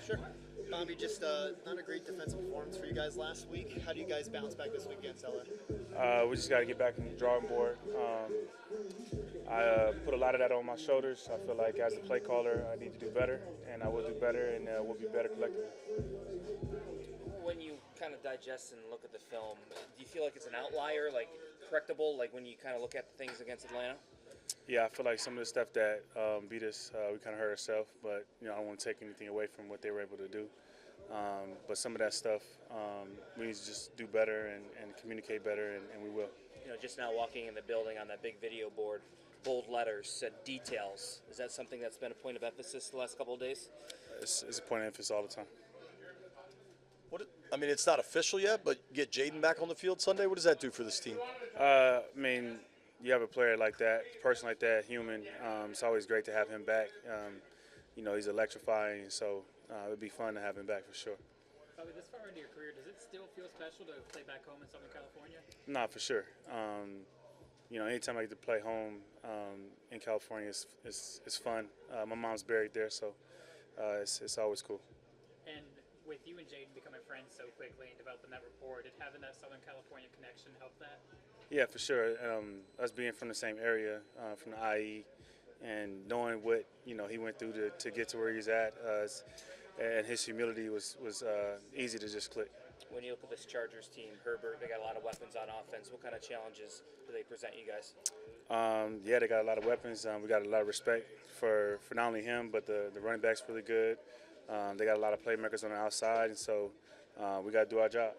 Sure. Bobby, just not a great defensive performance for you guys last week. How do you guys bounce back this week against LA? We just got to get back in the drawing board. I put a lot of that on my shoulders. I feel like as a play caller, I need to do better, and I will do better, and we'll be better collectively. When you kind of digest and look at the film, do you feel like it's an outlier, like correctable, like when you kind of look at things against Atlanta? Yeah, I feel like some of the stuff that beat us, we kind of hurt ourselves, but I don't want to take anything away from what they were able to do. But some of that stuff, we need to just do better and communicate better, and we will. Just now walking in the building on that big video board, bold letters said details. Is that something that's been a point of emphasis the last couple of days? It's a point of emphasis all the time. It's not official yet, but get Jayden back on the field Sunday. What does that do for this team? You have a player like that, a person like that, human. It's always great to have him back. He's electrifying, so it would be fun to have him back for sure. Bobby, this far into your career, does it still feel special to play back home in Southern California? Nah, for sure. Anytime I get to play home in California, it's fun. My mom's buried there, so it's always cool. And with you and Jayden becoming friends so quickly and developing that rapport, did having that Southern California connection help that? Yeah, for sure. Us being from the same area, from the IE, and knowing what he went through to get to where he's at, and his humility was easy to just click. When you look at this Chargers team, Herbert, they got a lot of weapons on offense. What kind of challenges do they present you guys? Yeah, they got a lot of weapons. We got a lot of respect for not only him, but the running back's really good. They got a lot of playmakers on the outside, and so we got to do our job.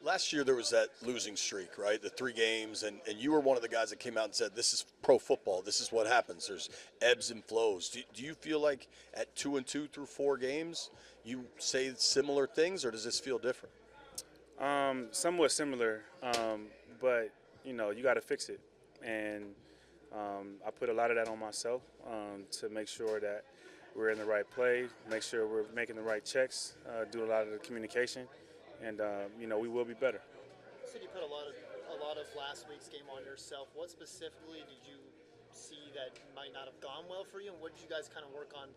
Last year there was that losing streak, right? The 3 games, and you were one of the guys that came out and said, this is pro football. This is what happens. There's ebbs and flows. Do you feel like at 2-2 through 4 games, you say similar things, or does this feel different? Somewhat similar, but you got to fix it. And I put a lot of that on myself to make sure that we're in the right play, make sure we're making the right checks, do a lot of the communication, and we will be better. You said you put a lot of last week's game on yourself. What specifically did you see that might not have gone well for you, and what did you guys kind of work on,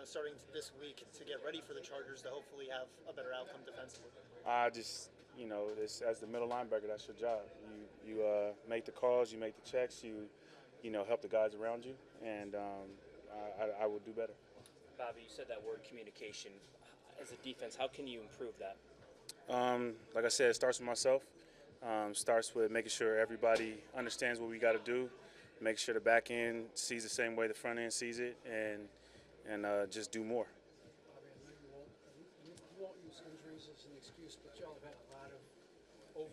starting this week to get ready for the Chargers to hopefully have a better outcome defensively? As the middle linebacker, that's your job. You make the calls, you make the checks, you help the guys around you, and I will do better. Bobby, you said that word communication. As a defense, how can you improve that? Like I said, it starts with myself. Starts with making sure everybody understands what we got to do, make sure the back end sees the same way the front end sees it, and just do more. Bobby, I know you won't use injuries as an excuse, but y'all have had a lot of a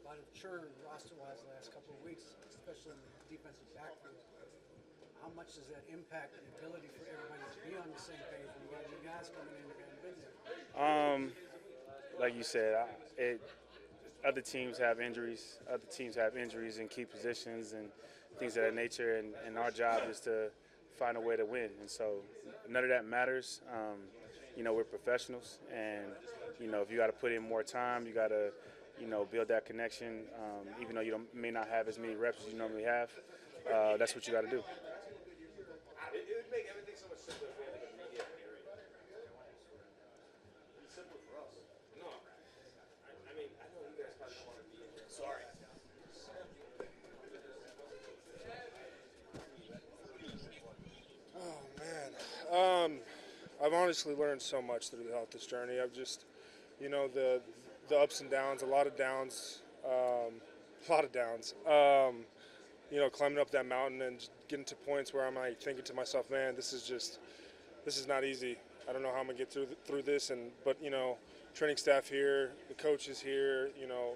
lot of churn roster-wise the last couple of weeks, especially in the defensive backfield. How much does that impact the ability for everybody to be on the same page when you got new guys coming in who haven't been there? Like you said, other teams have injuries. Other teams have injuries in key positions and things of that nature, and our job is to find a way to win. And so none of that matters. We're professionals, and if you got to put in more time, you got to build that connection. Even though you may not have as many reps as you normally have, that's what you got to do. It would make everything so much simpler if we had like a media period. It's simpler for us. No, I know you guys probably don't want to be in there. Sorry. Oh, man. I've honestly learned so much throughout this journey. I've just, the ups and downs, a lot of downs. Climbing up that mountain and getting to points where I'm like thinking to myself, man, this is not easy. I don't know how I'm gonna get through this. But training staff here, the coaches here,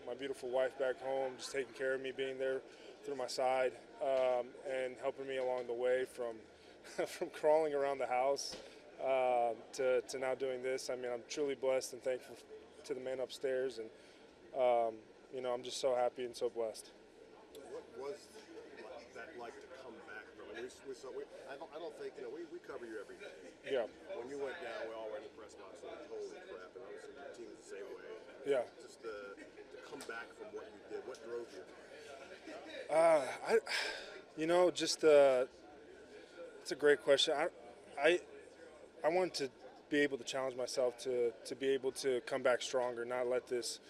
my beautiful wife back home, just taking care of me, being there through my side, and helping me along the way from crawling around the house to now doing this. I'm truly blessed and thankful to the man upstairs, and I'm just so happy and so blessed. What was that like to come back from? I don't think we cover you every day. Yeah. When you went down, we all were in the press box and like, holy crap, and obviously your team is the same way. Yeah. Just to come back from what you did, what drove you? It's a great question. I wanted be able to challenge myself to be able to come back stronger, not let this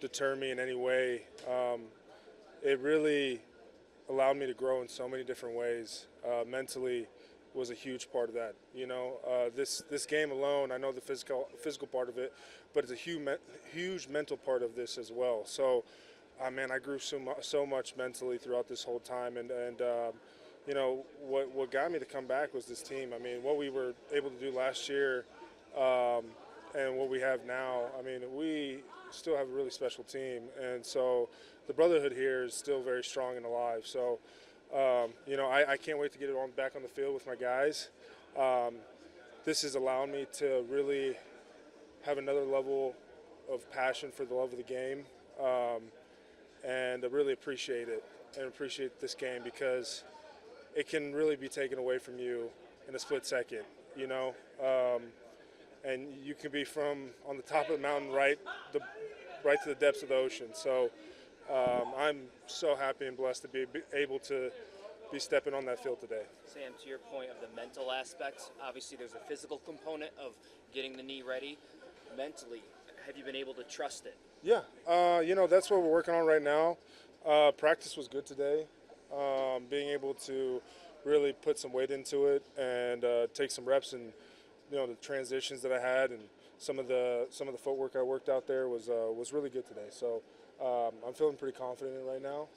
deter me in any way. It really allowed me to grow in so many different ways. Mentally was a huge part of that. This game alone, I know the physical part of it, but it's a huge mental part of this as well. So, man, I grew so much mentally throughout this whole time, and what got me to come back was this team. I mean, what we were able to do last year, and what we have now. I mean, we still have a really special team, and so the brotherhood here is still very strong and alive. So, I can't wait to get it back on the field with my guys. This has allowed me to really have another level of passion for the love of the game, and I really appreciate it and appreciate this game because it can really be taken away from you in a split second, and you can be from on the top of the mountain right to the depths of the ocean. So I'm so happy and blessed to be able to be stepping on that field today. Sam, to your point of the mental aspect, obviously there's a physical component of getting the knee ready. Mentally, have you been able to trust it? Yeah, that's what we're working on right now. Practice was good today. Being able to really put some weight into it and take some reps, and the transitions that I had and some of the footwork I worked out there was really good today. So I'm feeling pretty confident in it right now.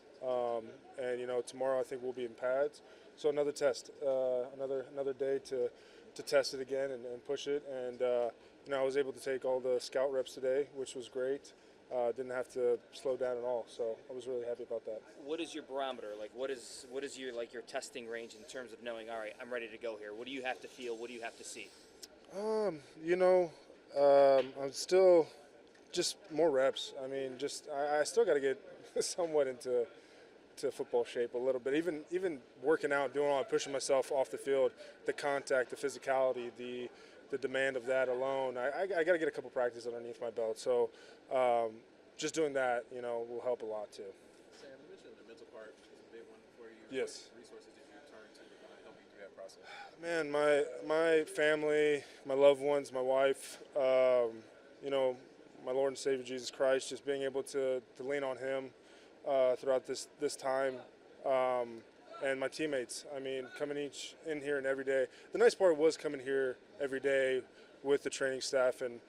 And tomorrow I think we'll be in pads. So another test, another day to test it again and push it. And I was able to take all the scout reps today, which was great. Didn't have to slow down at all, so I was really happy about that. What is your barometer? Like, what is your testing range in terms of knowing, all right, I'm ready to go here? What do you have to feel? What do you have to see? I'm still just more reps. I mean, I still got to get somewhat into football shape a little bit. Even working out, doing all, pushing myself off the field, the contact, the physicality, the demand of that alone. I got to get a couple practices underneath my belt. So just doing that, will help a lot too. Sam, you mentioned the mental part is a big one for you. Yes. What resources did you turn to help you through that process? Man, my family, my loved ones, my wife, my Lord and Savior Jesus Christ, just being able to lean on Him throughout this time. And my teammates, I mean, coming in here and every day. The nice part was coming here every day with the training staff and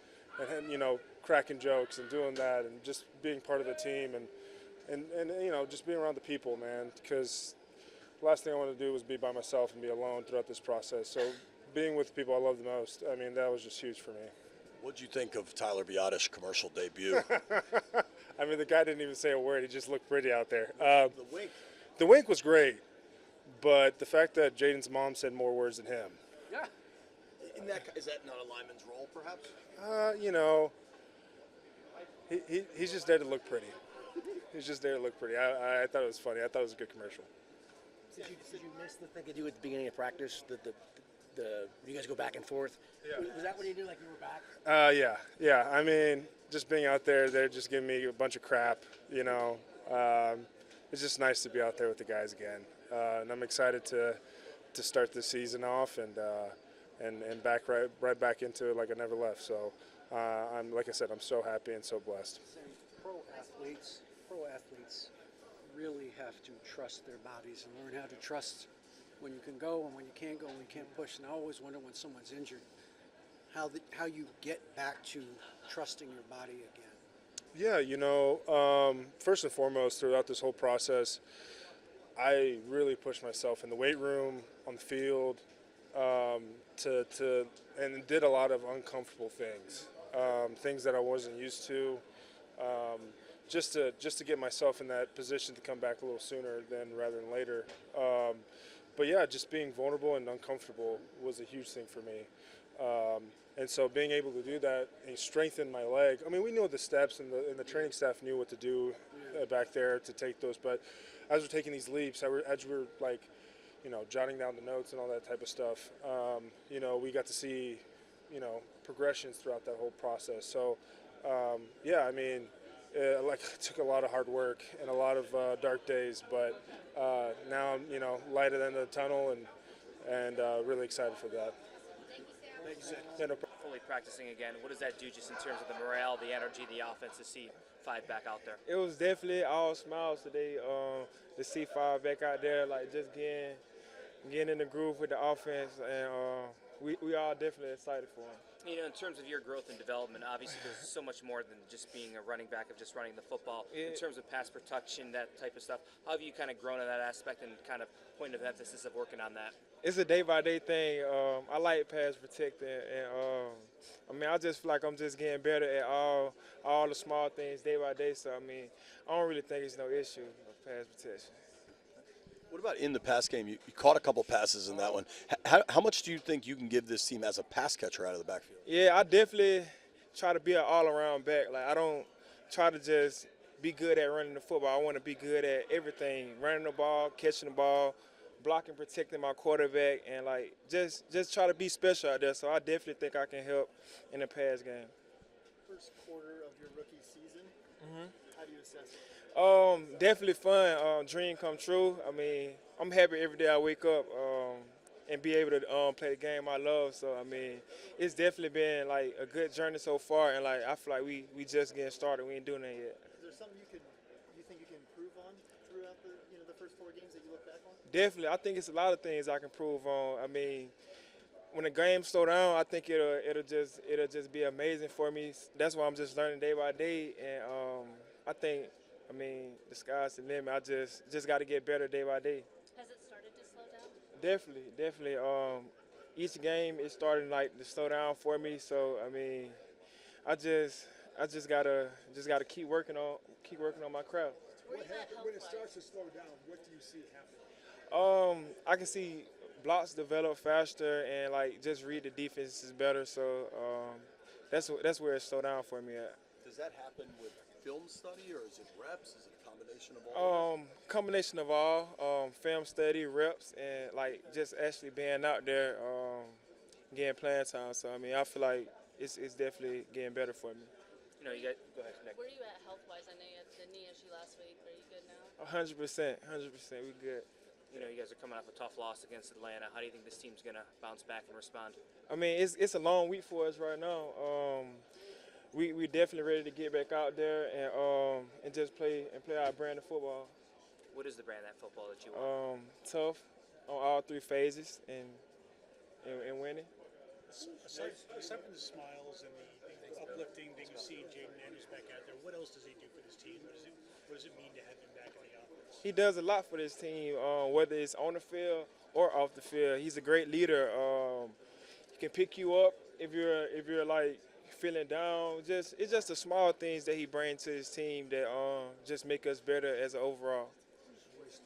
cracking jokes and doing that and just being part of the team and just being around the people, man, because the last thing I wanted to do was be by myself and be alone throughout this process. So being with the people I love the most, I mean, that was just huge for me. What'd you think of Tyler Biadasch's commercial debut? I mean, the guy didn't even say a word. He just looked pretty out there. The wink. The wink was great, but the fact that Jayden's mom said more words than him. Yeah. Is that not a lineman's role, perhaps? He's just there to look pretty. He's just there to look pretty. I thought it was funny. I thought it was a good commercial. Did you miss the thing they do at the beginning of practice? You guys go back and forth. Yeah. Was that when you knew like you were back? Yeah. I mean, just being out there, they're just giving me a bunch of crap. It's just nice to be out there with the guys again, and I'm excited to start this season off and back right back into it like I never left. So like I said, I'm so happy and so blessed. Pro athletes really have to trust their bodies and learn how to trust when you can go and when you can't go and when you can't push. And I always wonder when someone's injured, how you get back to trusting your body again. Yeah, first and foremost, throughout this whole process, I really pushed myself in the weight room, on the field, and did a lot of uncomfortable things, things that I wasn't used to, just to get myself in that position to come back a little sooner rather than later. But yeah, just being vulnerable and uncomfortable was a huge thing for me. And so being able to do that and strengthen my leg. I mean, we knew the steps, and the training staff knew what to do back there to take those. But as we're taking these leaps, as we're like, jotting down the notes and all that type of stuff, we got to see, progressions throughout that whole process. So, I mean, it took a lot of hard work and a lot of dark days, but now I'm, light at the end of the tunnel and really excited for that. Thank you, Sam. Yeah, no fully practicing again. What does that do just in terms of the morale, the energy, the offense to see five back out there? It was definitely all smiles today. To see five back out there, like just getting in the groove with the offense, and we all definitely excited for him. You know, in terms of your growth and development, obviously there's so much more than just being a running back of just running the football. In terms of pass protection, that type of stuff, how have you kind of grown in that aspect and kind of point of emphasis of working on that? It's a day-by-day thing. I like pass protecting, and I mean, I just feel like I'm just getting better at all the small things day by day. So I mean, I don't really think it's no issue of pass protection. What about in the pass game? You caught a couple passes in that one. How much do you think you can give this team as a pass catcher out of the backfield? Yeah, I definitely try to be an all-around back. Like I don't try to just be good at running the football. I want to be good at everything: running the ball, catching the ball, blocking, protecting my quarterback, and like just try to be special out there. So I definitely think I can help in the pass game. First quarter of your rookie season. How do you assess it? Definitely fun. Dream come true. I mean, I'm happy every day I wake up and be able to play the game I love. So I mean, it's definitely been like a good journey so far, and like I feel like we just getting started. We ain't doing that yet. Is there something you think you can improve on throughout the first 4 games that you look back on? Definitely, I think it's a lot of things I can improve on. I mean, when the game slow down, I think it'll just be amazing for me. That's why I'm just learning day by day, and I mean, the sky's the limit. I just got to get better day by day. Has it started to slow down? Definitely. Each game is starting like to slow down for me. So I mean, I just gotta keep working on my craft. When When it starts to slow down, what do you see happening? I can see blocks develop faster and like just read the defenses better. So that's where it slowed down for me at. Does that happen with film study, or is it reps? Is it a combination of all? Combination of all, film study, reps, and like just actually being out there, getting playing time. So I mean, I feel like it's definitely getting better for me. You know, you got go ahead, Nick. Where are you at health-wise? I know you had the knee issue last week. Are you good now? 100%, we good. You know, you guys are coming off a tough loss against Atlanta. How do you think this team's gonna bounce back and respond? I mean, it's a long week for us right now. We definitely ready to get back out there and just play our brand of football. What is the brand of that football that you want? Tough on all three phases and winning. Aside from the smiles and the uplifting that you see Jayden Daniels back out there, what else does he do for this team? What does it mean to have him back in the offense? He does a lot for this team, whether it's on the field or off the field. He's a great leader. He can pick you up if you're like feeling down. It's just the small things that he brings to his team that just make us better as an overall. Whose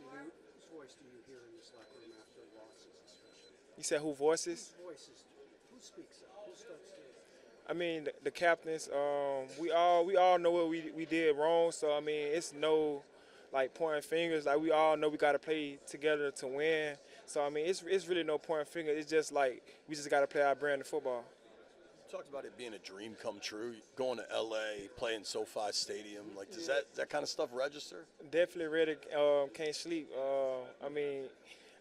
voice do you hear in this locker room after losses, especially? You said who voices? Whose voices? Who speaks up? Who starts to? I mean, the captains. We all know what we did wrong. So I mean, it's no like pointing fingers. Like we all know we got to play together to win. So I mean, it's really no pointing fingers. It's just like we just got to play our brand of football. You talked about it being a dream come true. Going to LA, playing SoFi Stadium. Like, does that kind of stuff register? Definitely ready. Can't sleep. I mean,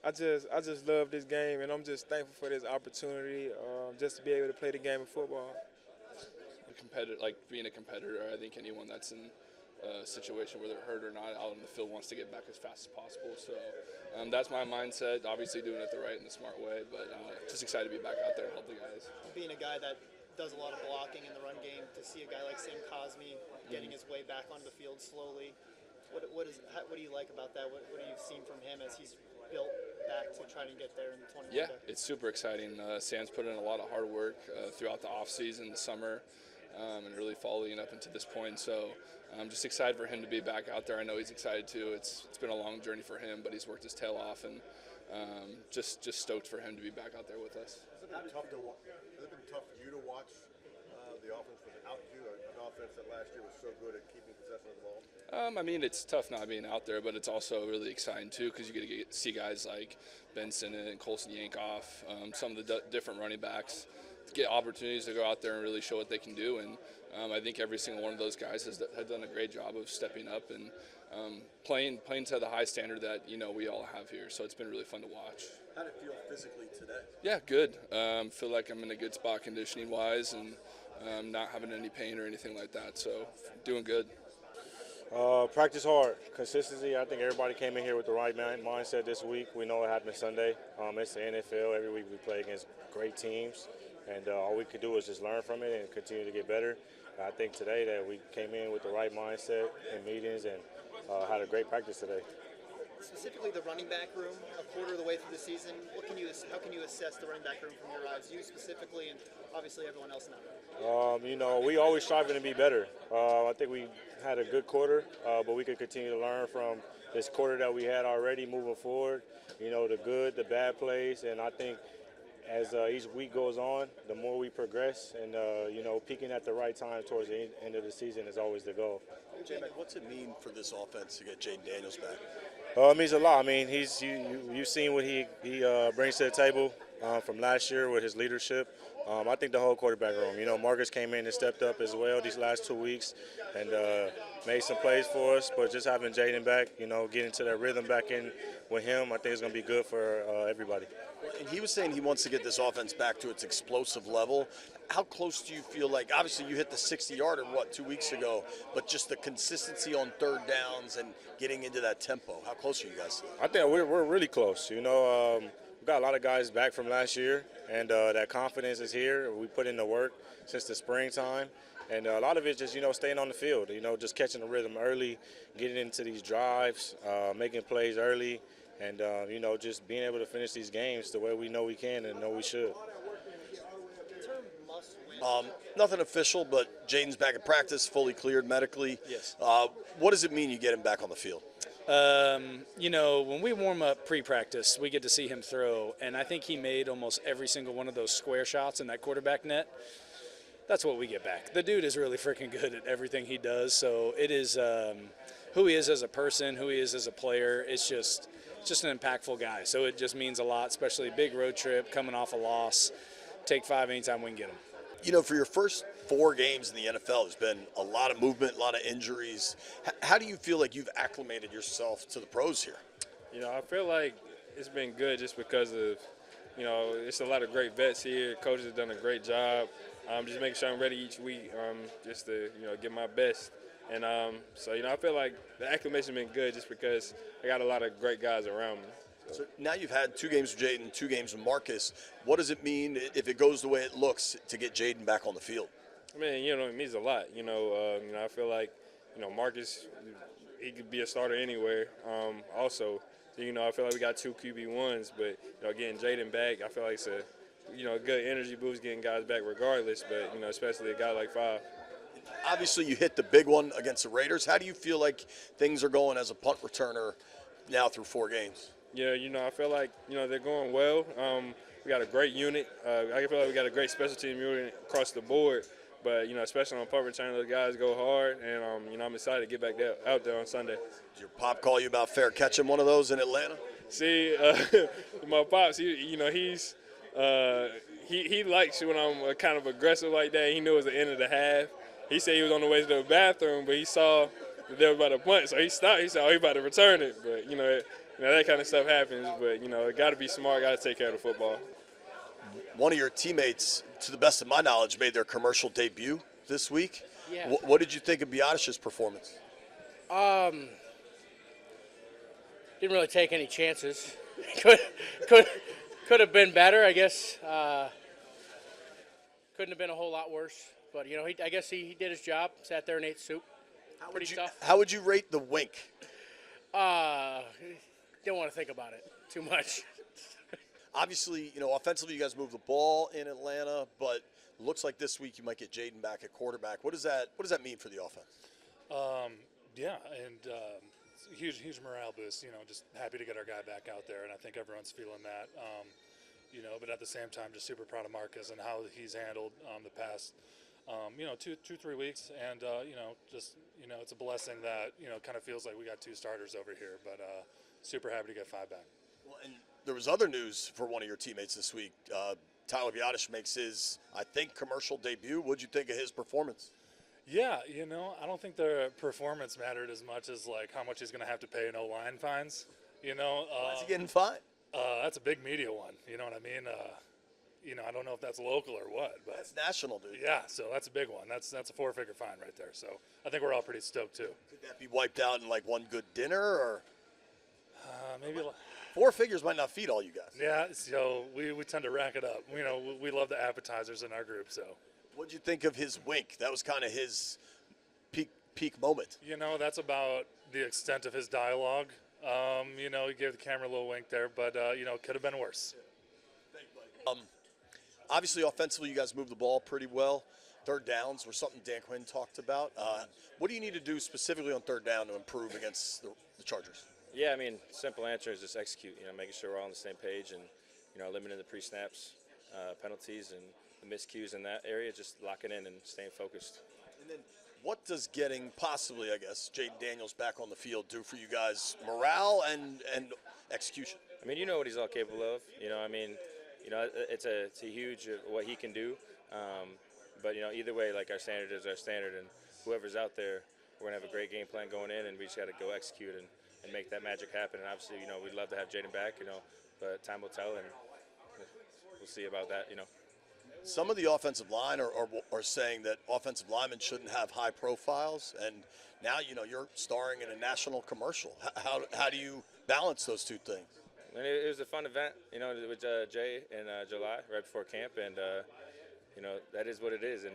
I just love this game, and I'm just thankful for this opportunity just to be able to play the game of football. Being a competitor, I think anyone that's in a situation where they're hurt or not out on the field wants to get back as fast as possible. So that's my mindset. Obviously doing it the right and the smart way, but just excited to be back out there and help the guys. Being a guy that does a lot of blocking in the run game, to see a guy like Sam Cosmi getting his way back onto the field slowly, what do you like about that? What have you seen from him as he's built back to try to get there in the 21 Yeah, it's super exciting. Sam's put in a lot of hard work throughout the offseason, the summer, and really following up into this point. So I'm just excited for him to be back out there. I know he's excited too. It's been a long journey for him, but he's worked his tail off, and just stoked for him to be back out there with us. Has it been tough for you to watch the offense without you? An offense that last year was so good at keeping possession of the ball. I mean, it's tough not being out there, but it's also really exciting too because you get to see guys like Benson and Colson Yankoff, some of the different running backs. get opportunities to go out there and really show what they can do. And I think every single one of those guys has done a great job of stepping up and playing to the high standard that we all have here. So it's been really fun to watch. How did it feel physically today? Yeah, good. Feel like I'm in a good spot conditioning wise and not having any pain or anything like that. So doing good. Practice hard. Consistency. I think everybody came in here with the right mindset this week. We know what happened Sunday. It's the NFL. Every week we play against great teams, and all we could do is just learn from it and continue to get better. I think today that we came in with the right mindset in meetings and had a great practice today. Specifically, the running back room, a quarter of the way through the season. How can you assess the running back room from your eyes? You specifically, and obviously everyone else in that room. We always striving to be better. I think we had a good quarter, but we could continue to learn from this quarter that we had already moving forward. The good, the bad plays, and I think as each week goes on, the more we progress, and peaking at the right time towards the end of the season is always the goal. Jayden, what's it mean for this offense to get Jayden Daniels back? It means a lot. I mean, you've seen what he brings to the table from last year with his leadership. I think the whole quarterback room. Marcus came in and stepped up as well these last 2 weeks and made some plays for us. But just having Jayden back, getting to that rhythm back in with him, I think it's going to be good for everybody. And he was saying he wants to get this offense back to its explosive level. How close do you feel like, obviously you hit the 60-yarder, 2 weeks ago, but just the consistency on third downs and getting into that tempo, how close are you guys? I think we're really close. We've got a lot of guys back from last year, and that confidence is here. We put in the work since the springtime, and a lot of it just, staying on the field, just catching the rhythm early, getting into these drives, making plays early, and, just being able to finish these games the way we know we can and know we should. Nothing official, but Jayden's back at practice, fully cleared medically. Yes. What does it mean you get him back on the field? When we warm up pre-practice, we get to see him throw, and I think he made almost every single one of those square shots in that quarterback net. That's what we get back. The dude is really freaking good at everything he does, so it is who he is as a person, who he is as a player. It's just an impactful guy, so it just means a lot, especially a big road trip, coming off a loss. Take 5 anytime we can get him. For your first 4 games in the NFL, there's been a lot of movement, a lot of injuries. How do you feel like you've acclimated yourself to the pros here? I feel like it's been good just because of, it's a lot of great vets here. Coaches have done a great job. Just making sure I'm ready each week, just to, give my best. And so I feel like the acclimation has been good just because I got a lot of great guys around me. So now you've had 2 games with Jayden, 2 games with Marcus. What does it mean if it goes the way it looks to get Jayden back on the field? I mean, it means a lot. I feel like, Marcus, he could be a starter anywhere. Also, I feel like we got 2 QB1s, but getting Jayden back, I feel like it's a good energy boost getting guys back regardless. But especially a guy like 5. Obviously, you hit the big one against the Raiders. How do you feel like things are going as a punt returner now through 4 games? Yeah, I feel like, they're going well. We got a great unit. I feel like we got a great special team unit across the board. But, especially on punt return, those guys go hard. And, I'm excited to get back out there on Sunday. Did your pop call you about fair catching one of those in Atlanta? See, my pops, he likes when I'm kind of aggressive like that. He knew it was the end of the half. He said he was on the way to the bathroom, but he saw that they were about to punt. So he stopped. He said, he about to return it. But, that kind of stuff happens, but, got to be smart, got to take care of the football. One of your teammates, to the best of my knowledge, made their commercial debut this week. Yeah. What did you think of Biotich's performance? Didn't really take any chances. could have been better, I guess. Couldn't have been a whole lot worse. But, I guess he did his job, sat there and ate soup. Pretty tough. How would you rate the wink? Don't want to think about it too much. Obviously, offensively you guys move the ball in Atlanta, but looks like this week you might get Jayden back at quarterback. What does that mean for the offense? Yeah, and huge morale boost. Just happy to get our guy back out there, and I think everyone's feeling that. But at the same time, just super proud of Marcus and how he's handled the past, 2-3 weeks, and it's a blessing that kind of feels like we got 2 starters over here, but super happy to get 5 back. Well, and there was other news for one of your teammates this week. Tyler Biotish makes his, I think, commercial debut. What'd you think of his performance? Yeah, I don't think the performance mattered as much as like how much he's going to have to pay in O-line fines. Why is he getting fined? That's a big media one. You know what I mean? I don't know if that's local or what, but That's national, dude. yeah. So that's a big one. That's a 4-figure fine right there. So I think we're all pretty stoked too. Could that be wiped out in like one good dinner, or Maybe. 4 figures might not feed all you guys? Yeah. So we tend to rack it up. We love the appetizers in our group. So. What'd you think of his wink? That was kind of his peak moment. That's about the extent of his dialogue. He gave the camera a little wink there, but could have been worse. Obviously, offensively, you guys moved the ball pretty well. Third downs were something Dan Quinn talked about. What do you need to do specifically on third down to improve against the Chargers? Yeah, I mean, simple answer is just execute. Making sure we're all on the same page and limiting the pre-snaps, penalties, and the miscues in that area. Just locking in and staying focused. And then, what does getting possibly, I guess, Jayden Daniels back on the field do for you guys, morale and execution? I mean, what he's all capable of. It's a huge what he can do. But either way, like our standard is our standard, and whoever's out there, we're gonna have a great game plan going in, and we just got to go execute and make that magic happen. And obviously, we'd love to have Jayden back, but time will tell, and we'll see about that. Some of the offensive line are saying that offensive linemen shouldn't have high profiles, and now you're starring in a national commercial. How do you balance those two things? And it was a fun event, with Jay in July, right before camp, and that is what it is, and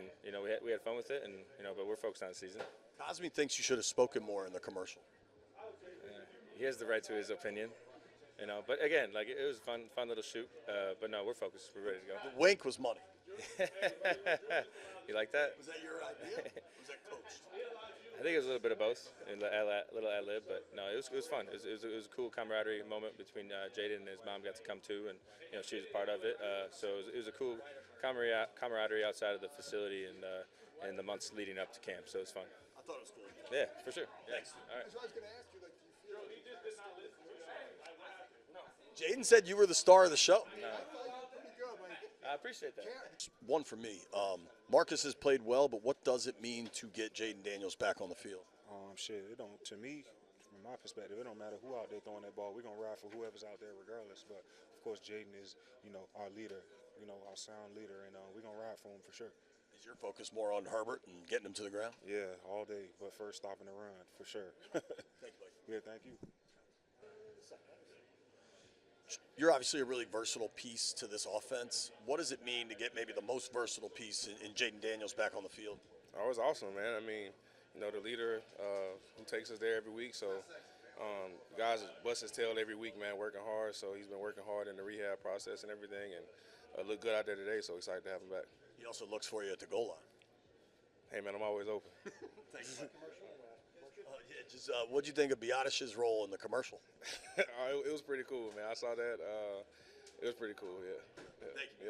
we had fun with it, and but we're focused on the season. Cosme thinks you should have spoken more in the commercial. He has the right to his opinion, But again, like it was a fun little shoot. But no, we're focused. We're ready to go. The wink was money. You like that? Was that your idea? Was that coached? I think it was a little bit of both, a little ad lib, but no, it was fun. It was a cool camaraderie moment between Jayden and his mom got to come too, and she was a part of it. So it was a cool camaraderie outside of the facility and the months leading up to camp. So it was fun. I thought it was cool. Yeah, for sure. Thanks. All right. So I was going to ask you, like, do you feel like Jayden said you were the star of the show. I appreciate that. One for me. Marcus has played well, but what does it mean to get Jayden Daniels back on the field? Shit, it don't. To me, from my perspective, it don't matter who out there throwing that ball. We're gonna ride for whoever's out there, regardless. But of course, Jayden is, our leader, our sound leader, and we're gonna ride for him for sure. Is your focus more on Herbert and getting him to the ground? Yeah, all day. But first, stopping the run for sure. Thank you, Mike. Yeah, thank you. You're obviously a really versatile piece to this offense. What does it mean to get maybe the most versatile piece in Jayden Daniels back on the field? Oh, it was awesome, man. I mean, the leader who takes us there every week. So, guys bust his tail every week, man, working hard. So he's been working hard in the rehab process and everything, and looked good out there today. So excited to have him back. He also looks for you at the goal line. Hey, man, I'm always open. Thanks. What'd you think of Biotish's role in the commercial? It was pretty cool, man. I saw that. It was pretty cool, yeah. Thank you. Yeah.